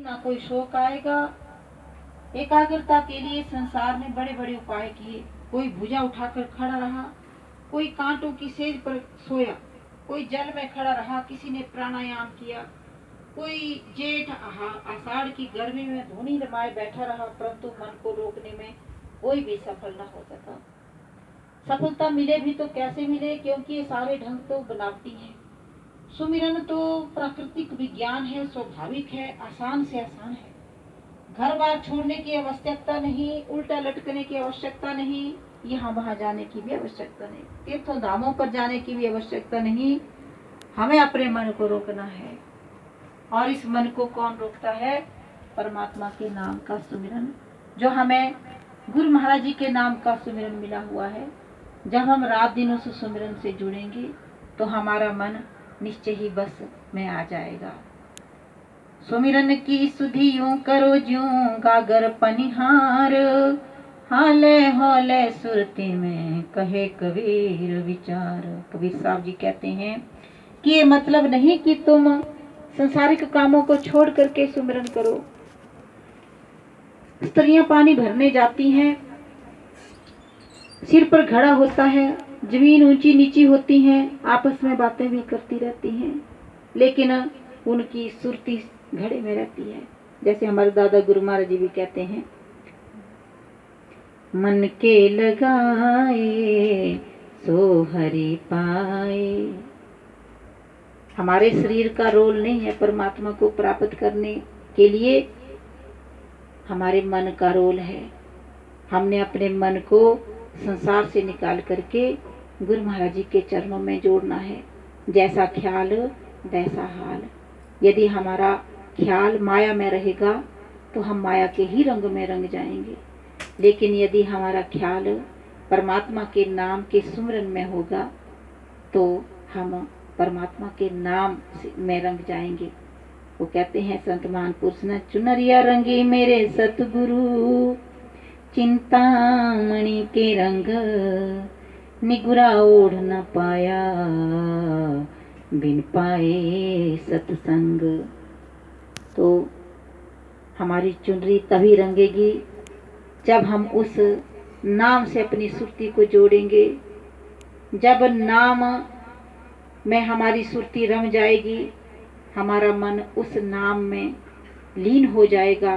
ना कोई शोक आएगा। एकाग्रता के लिए संसार ने बड़े बड़े उपाय किए। कोई भुजा उठाकर खड़ा रहा, कोई कांटों की सेज पर सोया, कोई जल में खड़ा रहा, किसी ने प्राणायाम किया, कोई जेठ आषाढ़ की गर्मी में धुनी रमाए बैठा रहा, परंतु मन को रोकने में कोई भी सफल न हो सका। सफलता मिले भी तो कैसे मिले, क्योंकि ये सारे ढंग तो बनावटी हैं। सुमिरन तो प्राकृतिक विज्ञान है, स्वाभाविक है, आसान से आसान है। घर बार छोड़ने की आवश्यकता नहीं, उल्टा लटकने की आवश्यकता नहीं, यहाँ वहां जाने की भी आवश्यकता नहीं, तीर्थों धामों पर जाने की भी आवश्यकता नहीं। हमें अपने मन को रोकना है। और इस मन को कौन रोकता है? परमात्मा के नाम का सुमिरन, जो हमें गुरु महाराज जी के नाम का सुमिरन मिला हुआ है। जब हम रात दिन उस सुमिरन से जुड़ेंगे तो हमारा मन निश्चय ही बस में आ जाएगा। सुमिरन की सुधि यूं करो ज्यों गागर पनिहार, हाले हाले सुरती में कहे कबीर विचार। कबीर साहब जी कहते हैं कि ये मतलब नहीं कि तुम संसारिक कामों को छोड़ करके सुमिरन करो। स्त्रियां पानी भरने जाती हैं, सिर पर घड़ा होता है, जमीन ऊंची नीची होती है, आपस में बातें भी करती रहती हैं, लेकिन उनकी सुरती घड़े में रहती है। जैसे हमारे दादा गुरु महाराज जी भी कहते हैं, मन के लगाए सो हरि पाए। हमारे शरीर का रोल नहीं है परमात्मा को प्राप्त करने के लिए, हमारे मन का रोल है। हमने अपने मन को संसार से निकाल करके गुरु महाराज जी के चरणों में जोड़ना है। जैसा ख्याल वैसा हाल। यदि हमारा ख्याल माया में रहेगा तो हम माया के ही रंग में रंग जाएंगे, लेकिन यदि हमारा ख्याल परमात्मा के नाम के सुमिरन में होगा तो हम परमात्मा के नाम में रंग जाएंगे। वो कहते हैं संत महान पुरुष ने, चुनरिया रंगी मेरे सतगुरु, चिंतामणि के रंग निगुरा ओढ़ न पाया, बिन पाए सत्संग। तो हमारी चुनरी तभी रंगेगी जब हम उस नाम से अपनी सुरती को जोड़ेंगे। जब नाम में हमारी सुरती रम जाएगी, हमारा मन उस नाम में लीन हो जाएगा,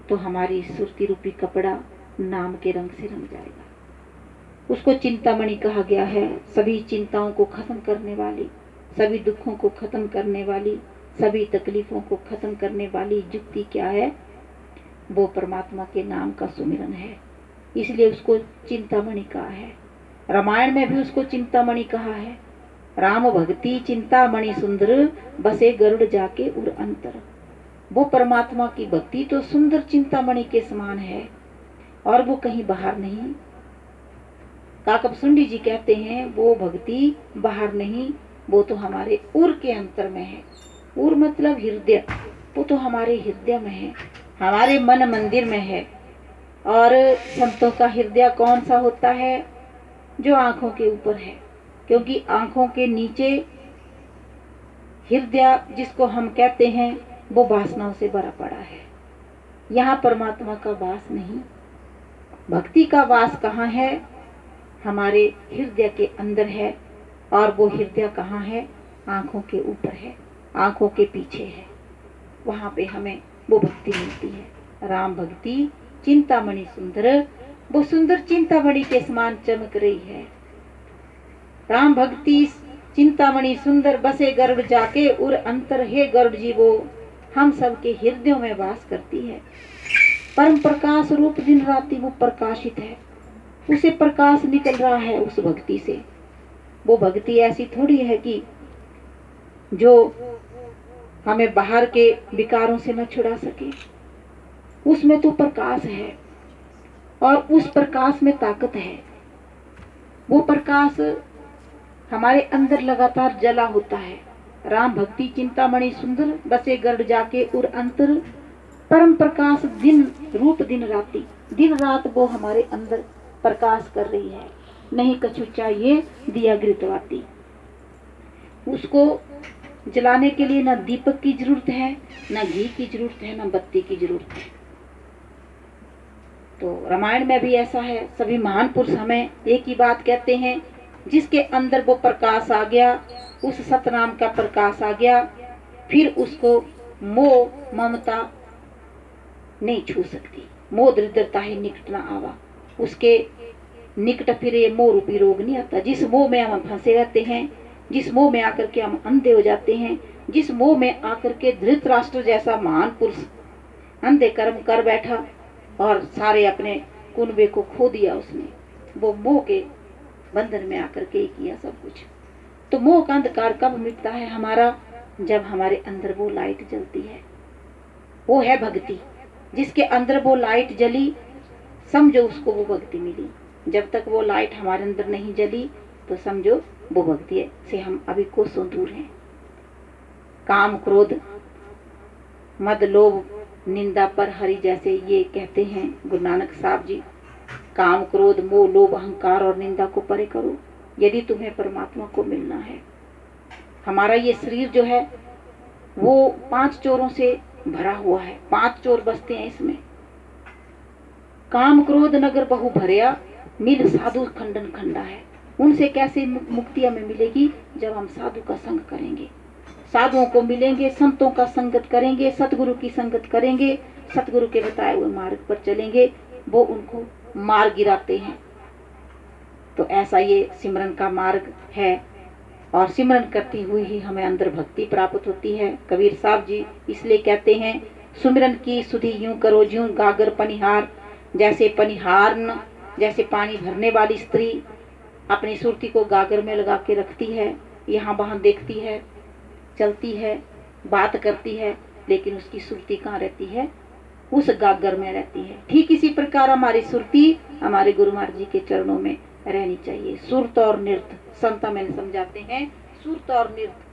तो हमारी सुरती रूपी कपड़ा नाम के रंग से रंग जाएगा। उसको चिंतामणि कहा गया है। सभी चिंताओं को खत्म करने वाली, सभी दुखों को खत्म करने वाली, सभी तकलीफों को खत्म करने वाली युक्ति क्या है? वो परमात्मा के नाम का सुमिरन है। इसलिए उसको चिंतामणि कहा है। रामायण में भी उसको चिंतामणि कहा है। राम भक्ति चिंतामणि सुंदर, बसे गरुड़ जाके उर अंतर। वो परमात्मा की भक्ति तो सुंदर चिंतामणि के समान है और वो कहीं बाहर नहीं। काकभुसुंडी जी कहते हैं वो भक्ति बाहर नहीं, वो तो हमारे उर के अंतर में है। उर मतलब हृदय, वो तो हमारे हृदय में है, हमारे मन मंदिर में है। और संतों का हृदय कौन सा होता है? जो आंखों के ऊपर है, क्योंकि आंखों के नीचे हृदय जिसको हम कहते हैं वो वासनाओं से भरा पड़ा है। यहाँ परमात्मा का वास नहीं। भक्ति का वास कहाँ है? हमारे हृदय के अंदर है। और वो हृदय कहाँ है? आंखों के ऊपर है, आंखों के पीछे है। वहां पे हमें वो भक्ति मिलती है। राम भक्ति चिंतामणि सुंदर, वो सुंदर चिंतामणि के समान चमक रही है। राम भक्ति चिंतामणि सुंदर, बसे गरुड़ जाके उर अंतर। हे गरुड़ जी, वो हम सबके हृदयों में वास करती है। परम प्रकाश रूप दिन राति वो प्रकाशित है, उसे प्रकाश निकल रहा है उस भक्ति से। वो भक्ति ऐसी थोड़ी है कि जो हमें बाहर के विकारों से न छुड़ा सके। उसमें तो प्रकाश है और उस प्रकाश में ताकत है। वो प्रकाश हमारे अंदर लगातार जला होता है। राम भक्ति चिंतामणि सुंदर, बसे गरुड़ जाके उर अंतर। परम प्रकाश दिन रूप दिन राति, दिन रात वो हमारे अंदर प्रकाश कर रही है। नहीं कछु चाहिए दिया घृतवाती। उसको जलाने के लिए न दीपक की जरूरत है, न घी की जरूरत है, न बत्ती की जरूरत है। तो रामायण में भी ऐसा है। सभी महान पुरुष हमें एक ही बात कहते हैं, जिसके अंदर वो प्रकाश आ गया, उस सतनाम का प्रकाश आ गया, फिर उसको मोह ममता नहीं छू सकती। मोह दरिद्रता ही निकट न आवा, उसके निकट फिर ये मोह रूपी रोग नहीं आता। जिस मोह में हम फंसे रहते हैं, जिस मोह में आकर के हम अंधे हो जाते हैं, जिस मोह में आकर के धृतराष्ट्र जैसा महान पुरुष अंधे कर्म कर बैठा और सारे अपने कुनबे को खो दिया उसने, वो मोह के बंधन में आकर के किया सब कुछ। तो मोह का अंधकार कब मिटता है हमारा? जब हमारे अंदर वो लाइट जलती है। वो है भक्ति। जिसके अंदर वो लाइट जली, समझो उसको वो भक्ति मिली। जब तक वो लाइट हमारे अंदर नहीं जली तो समझो वो भक्ति से हम अभी कोसों दूर हैं। काम क्रोध मद लोभ निंदा पर हरि, जैसे ये कहते हैं गुरु नानक साहब जी, काम क्रोध मोह लोभ अहंकार और निंदा को परे करो यदि तुम्हें परमात्मा को मिलना है। हमारा ये शरीर जो है वो 5 चोरों से भरा हुआ है। 5 चोर बसते हैं इसमें। काम क्रोध नगर बहु भरिया, मिल साधु खंडन खंडा है। उनसे कैसे मुक्ति हमें मिलेगी? जब हम साधु का संग करेंगे, साधुओं को मिलेंगे, संतों का संगत करेंगे, सतगुरु की संगत करेंगे, सतगुरु के बताए हुए मार्ग पर चलेंगे, वो उनको मार गिराते हैं। तो ऐसा ये सिमरन का मार्ग है और सिमरन करती हुई ही हमें अंदर भक्ति प्राप्त होती है। कबीर साहब जी इसलिए कहते हैं, सुमिरन की सुधि यूं करो ज्यों गागर पनिहार। जैसे पनिहार न, जैसे पानी भरने वाली स्त्री अपनी सुरती को गागर में लगा के रखती है, यहाँ वहाँ देखती है, चलती है, बात करती है, लेकिन उसकी सुरती कहाँ रहती है? उस गागर में रहती है। ठीक इसी प्रकार हमारी सुरती हमारे गुरु महाराज जी के चरणों में रहनी चाहिए। सुरत और नृत्य संत मैंने समझाते हैं, सुरत और नृत्य